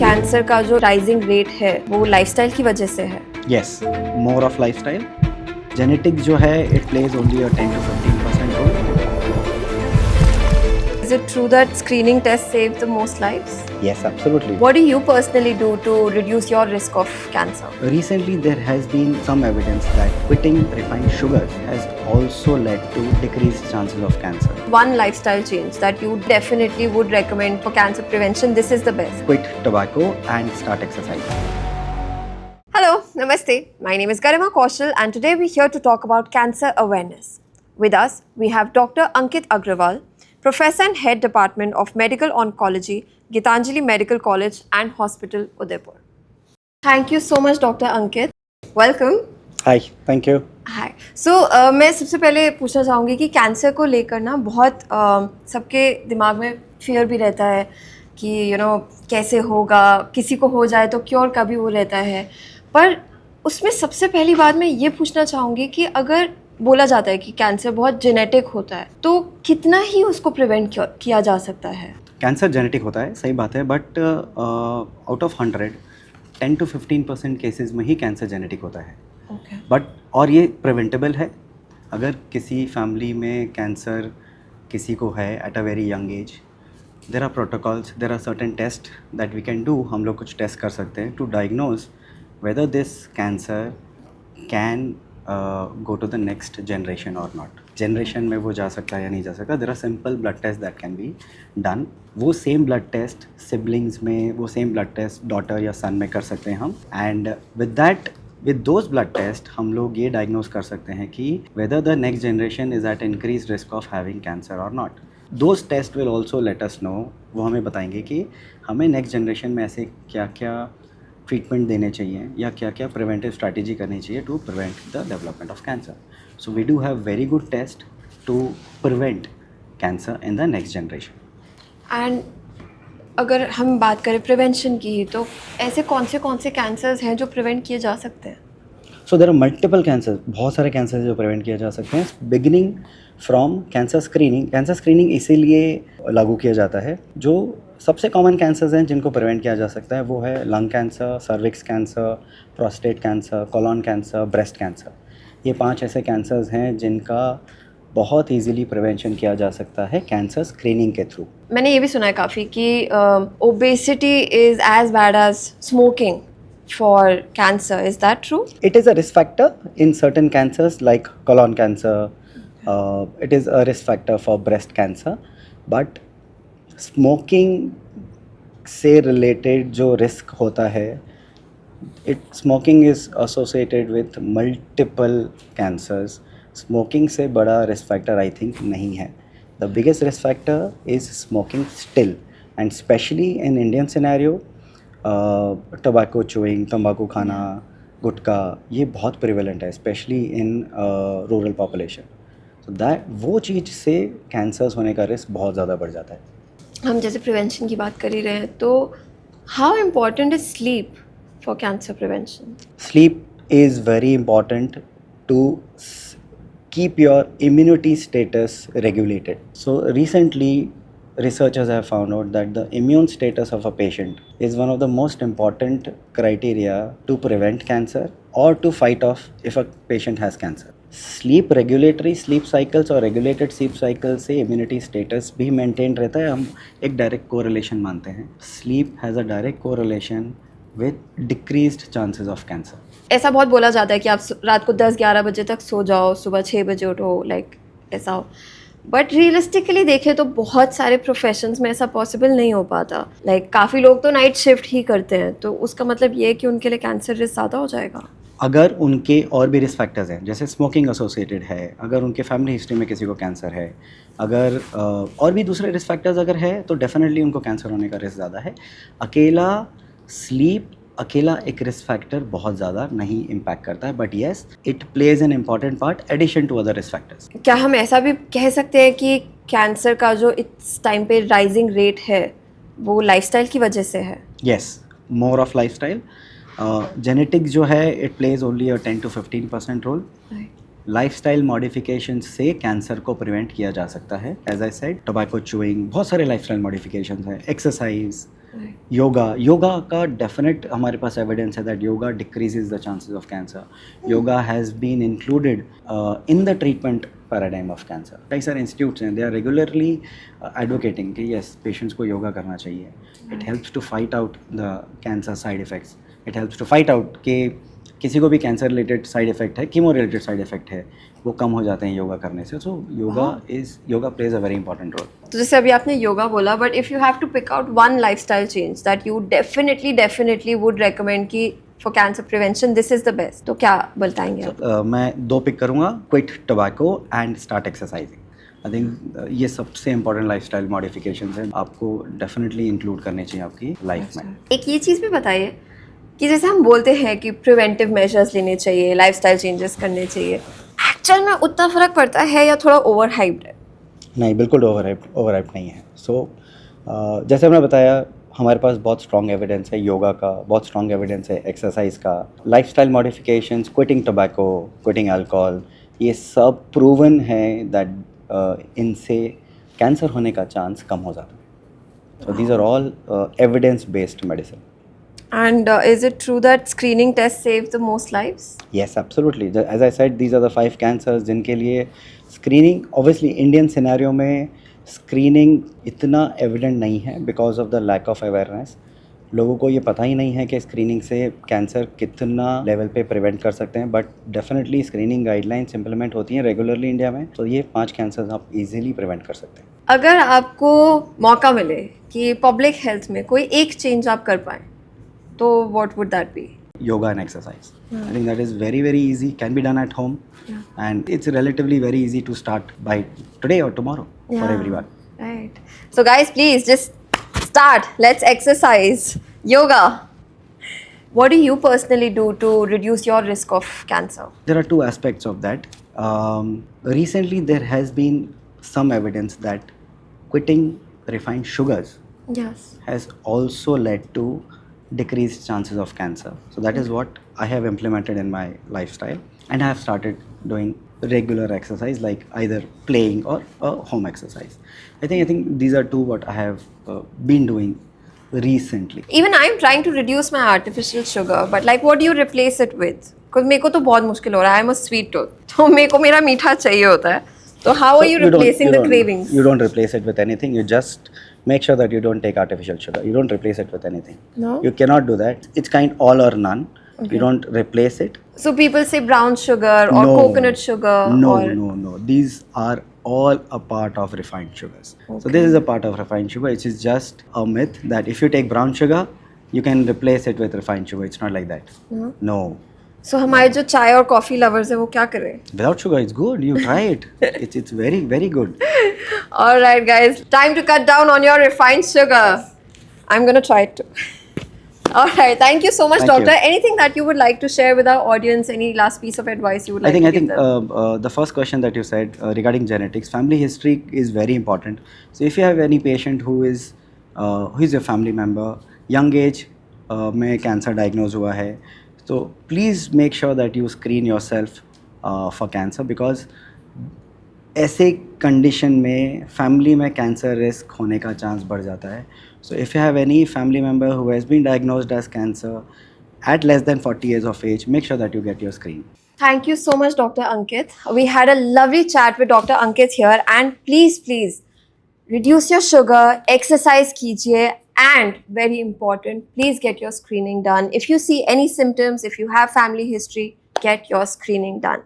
Cancer का जो rising rate है वो लाइफस्टाइल की वजह से है? Yes, more of lifestyle. Genetics जो है it plays only a 10 to 15% role. Is it true that screening tests save the most lives? Yes, absolutely. What do you personally do to reduce your risk of cancer? Recently there has been some evidence that quitting refined sugars has also led to decreased chances of cancer. One lifestyle change that you definitely would recommend for cancer prevention, this is the best. Quit tobacco and start exercising. Hello, Namaste. My name is Garima Kaushal and today we're here to talk about cancer awareness. With us, we have Dr. Ankit Agrawal, Professor and Head Department of Medical Oncology, Gitanjali Medical College and Hospital, Udaipur. Thank you so much, Dr. Ankit. Welcome. Hi, thank you. हाय सो मैं सबसे पहले पूछना चाहूँगी कि cancer को लेकर ना बहुत सबके दिमाग में फियर भी रहता है कि कैसे होगा, किसी को हो जाए तो क्योर का भी वो रहता है। पर उसमें सबसे पहली बात मैं ये पूछना चाहूँगी कि अगर बोला जाता है कि कैंसर बहुत जेनेटिक होता है तो कितना ही उसको प्रिवेंट किया जा सकता है? कैंसर जेनेटिक होता है, सही बात है, but out of 100 10 to 15% cases में ही कैंसर जेनेटिक होता है। ओके। बट और ये प्रिवेंटेबल है। अगर किसी फैमिली में कैंसर किसी को है at a very young age, there are protocols, there are certain test that we can do. हम लोग कुछ टेस्ट कर सकते हैं to diagnose whether this cancer can go to the next generation और नॉट। जनरेशन में वो जा सकता है या नहीं जा सकता। There are simple blood test that can be done. वो सेम ब्लड टेस्ट सिबलिंग्स में, वो सेम ब्लड टेस्ट डॉटर या सन में कर सकते हैं हम। And with those blood test हम लोग ये डायग्नोज कर सकते हैं कि whether the next generation is at increase risk of having cancer और not. Those test will also let us know, वो हमें बताएंगे कि हमें नेक्स्ट जनरेशन में ऐसे क्या क्या ट्रीटमेंट देने चाहिए या क्या क्या प्रिवेंटिव स्ट्रैटेजी करनी चाहिए to prevent the development of cancer. So we do have very good test to prevent cancer in the next generation. And अगर हम बात करें प्रिवेंशन की तो ऐसे कौन से कैंसर्स हैं जो प्रिवेंट किए जा सकते हैं? सो देर आर मल्टीपल कैंसर, बहुत सारे कैंसर जो प्रिवेंट किए जा सकते हैं। Beginning from cancer screening. Cancer screening इसीलिए लागू किया जाता है, जो सबसे कॉमन कैंसर्स हैं जिनको प्रिवेंट किया जा सकता है वो है lung cancer, cervix cancer, prostate cancer, colon cancer, breast cancer. ये 5 ऐसे कैंसर्स हैं जिनका बहुत इजीली प्रिवेंशन किया जा सकता है कैंसर स्क्रीनिंग के थ्रू। मैंने ये भी सुना है काफ़ी कि obesity is as bad as smoking for cancer. Is that true? It is a risk factor in certain cancers like colon cancer. It is a risk factor for breast cancer. But smoking से related जो risk होता है, smoking is associated with multiple cancers. Smoking से बड़ा risk factor I think नहीं है. The biggest risk factor is smoking still, and especially in Indian scenario, tobacco chewing, तंबाकू खाना, गुटखा, ये बहुत प्रिवेलेंट है स्पेशली इन रूरल पॉपुलेशन। तो दैट वो चीज़ से कैंसर्स होने का रिस्क बहुत ज़्यादा बढ़ जाता है। हम जैसे प्रिवेंशन की बात कर ही रहे हैं तो how important is sleep for cancer prevention? Sleep is very important to keep your immunity status regulated. So recently researchers have found out that the immune status of a patient is one of the most important criteria to prevent cancer or to fight off if a patient has cancer. Sleep regulatory sleep cycles और regulated sleep cycles से immunity status भी maintained रहता है। हम एक direct correlation मानते हैं। Sleep has a direct correlation with decreased chances of cancer. ऐसा बहुत बोला जाता है कि आप रात को 10-11 बजे तक सो जाओ, सुबह 6 बजे उठो, लाइक ऐसा हो। बट रियलिस्टिकली देखें तो बहुत सारे प्रोफेशंस में ऐसा पॉसिबल नहीं हो पाता। लाइक काफ़ी लोग तो नाइट शिफ्ट ही करते हैं, तो उसका मतलब ये है कि उनके लिए कैंसर रिस्क ज़्यादा हो जाएगा। अगर उनके और भी रिस्क फैक्टर्स हैं, जैसे स्मोकिंग एसोसिएटेड है, अगर उनके फैमिली हिस्ट्री में किसी को कैंसर है, अगर और भी दूसरे रिस्क फैक्टर्स अगर है तो डेफिनेटली उनको कैंसर होने का रिस्क ज़्यादा है। अकेला एक रिस्क फैक्टर बहुत ज़्यादा नहीं इम्पैक्ट करता है, but yes it plays an important part addition to other risk factors. क्या हम ऐसा भी कह सकते हैं कि कैंसर का जो इस टाइम पे राइजिंग रेट है वो लाइफस्टाइल की वजह से है? Yes, more of lifestyle. Genetics जो है it plays only a 10 to 15% role. Lifestyle modification से कैंसर को प्रिवेंट किया जा सकता है। As I said, tobacco chewing, बहुत सारे लाइफस्टाइल मॉडिफिकेशंस हैं, एक्सरसाइज, योगा का डेफिनेट हमारे पास एविडेंस है that yoga decreases the chances of cancer. Yoga has been included in the treatment paradigm of cancer. कई सारे इंस्टीट्यूट्स हैं, दे आर रेगुलरली एडवोकेटिंग कि यस पेशेंट्स को योगा करना चाहिए. It helps to fight out the cancer side effects. It helps to fight out कि किसी को भी कैंसर रिलेटेड साइड इफ़ेक्ट है, कीमो रिलेटेड साइड इफ़ेक्ट है, वो कम हो जाते हैं योगा करने से. So yoga plays a very important role. तो जैसे अभी आपने योगा बोला, but if you have to pick out one lifestyle change that you definitely would recommend कि for cancer prevention this is the best, तो क्या बताएंगे आप? मैं 2 पिक करूँगा, quit tobacco and start exercising. I think ये सबसे इंपॉर्टेंट लाइफस्टाइल मॉडिफिकेशंस हैं, आपको डेफिनेटली इंक्लूड करने चाहिए आपकी लाइफ में. एक ये चीज़ भी बताइए कि जैसे हम बोलते हैं कि प्रिवेंटिव मेजर्स लेने चाहिए, लाइफस्टाइल चेंजेस करने चाहिए, एक्चुअल में उतना फ़र्क पड़ता है या थोड़ा ओवर हाइप्ड है? नहीं, बिल्कुल ओवर हाइप नहीं है. सो जैसे हमने बताया, हमारे पास बहुत स्ट्रॉन्ग एविडेंस है योगा का, बहुत स्ट्रॉन्ग एविडेंस है एक्सरसाइज का. Lifestyle modifications, quitting tobacco, quitting alcohol, ये सब प्रूवन है दैट इनसे कैंसर होने का चांस कम हो जाता है. So these are all evidence based medicine. And is it true that screening tests save the most lives? Yes, absolutely. As I said, these are the 5 cancers जिनके लिए screening, obviously Indian scenario में screening इतना evident नहीं है because of the lack of awareness. लोगों को ये पता ही नहीं है कि स्क्रीनिंग से कैंसर कितना लेवल पे प्रिवेंट कर सकते हैं. But definitely screening guidelines implement होती हैं रेगुलरली इंडिया में, तो ये 5 कैंसर्स आप इजीली प्रिवेंट कर सकते हैं. अगर आपको मौका मिले कि पब्लिक हेल्थ में कोई एक चेंज आप कर पाएँ, तो what would that be? Yoga and exercise. I think that is very easy, can be done at home. And it's relatively very easy to start by today or tomorrow for everyone. Right. So guys, please just start. Let's exercise. Yoga. What do you personally do to reduce your risk of cancer? There are 2 aspects of that. Recently there has been some evidence that quitting refined sugars Yes. has also led to decreased chances of cancer. So that is what I have implemented in my lifestyle, and I have started doing regular exercise like either playing or home exercise. I think these are 2 what I have been doing recently. Even I'm trying to reduce my artificial sugar, but like what do you replace it with? Because मेरे को तो बहुत मुश्किल हो रहा है. I'm a sweet tooth, तो मेरे को मेरा मीठा चाहिए होता है. So how are you replacing the cravings? You don't replace it with anything. You just make sure that you don't take artificial sugar. You don't replace it with anything. No? You cannot do that. It's kind all or none. Okay. You don't replace it. So people say brown sugar or No. coconut sugar. No. These are all a part of refined sugars. Okay. So this is a part of refined sugar. It is just a myth that if you take brown sugar, you can replace it with refined sugar. It's not like that. No. So हमारे जो चाय और coffee lovers है वो क्या करें? Without sugar, it's good. You try it. It's very good. All right, guys, time to cut down on your refined sugar. I'm gonna try it too. All right, thank you so much, Thank doctor. you. Anything that you would like to share with our audience? Any last piece of advice you would like to give them? The first question that you said regarding genetics, family history is very important. So if you have any patient who is your family member, young age में cancer diagnosed हुआ है, so please make sure that you screen yourself for cancer, because ऐसे condition में family में cancer risk होने का chance बढ़ जाता है. So if you have any family member who has been diagnosed as cancer at less than 40 years of age, make sure that you get your screen. Thank you so much, Dr. Ankit. We had a lovely chat with Dr. Ankit here, and please reduce your sugar, exercise kijiye, and very important, please get your screening done. If you see any symptoms, if you have family history, get your screening done.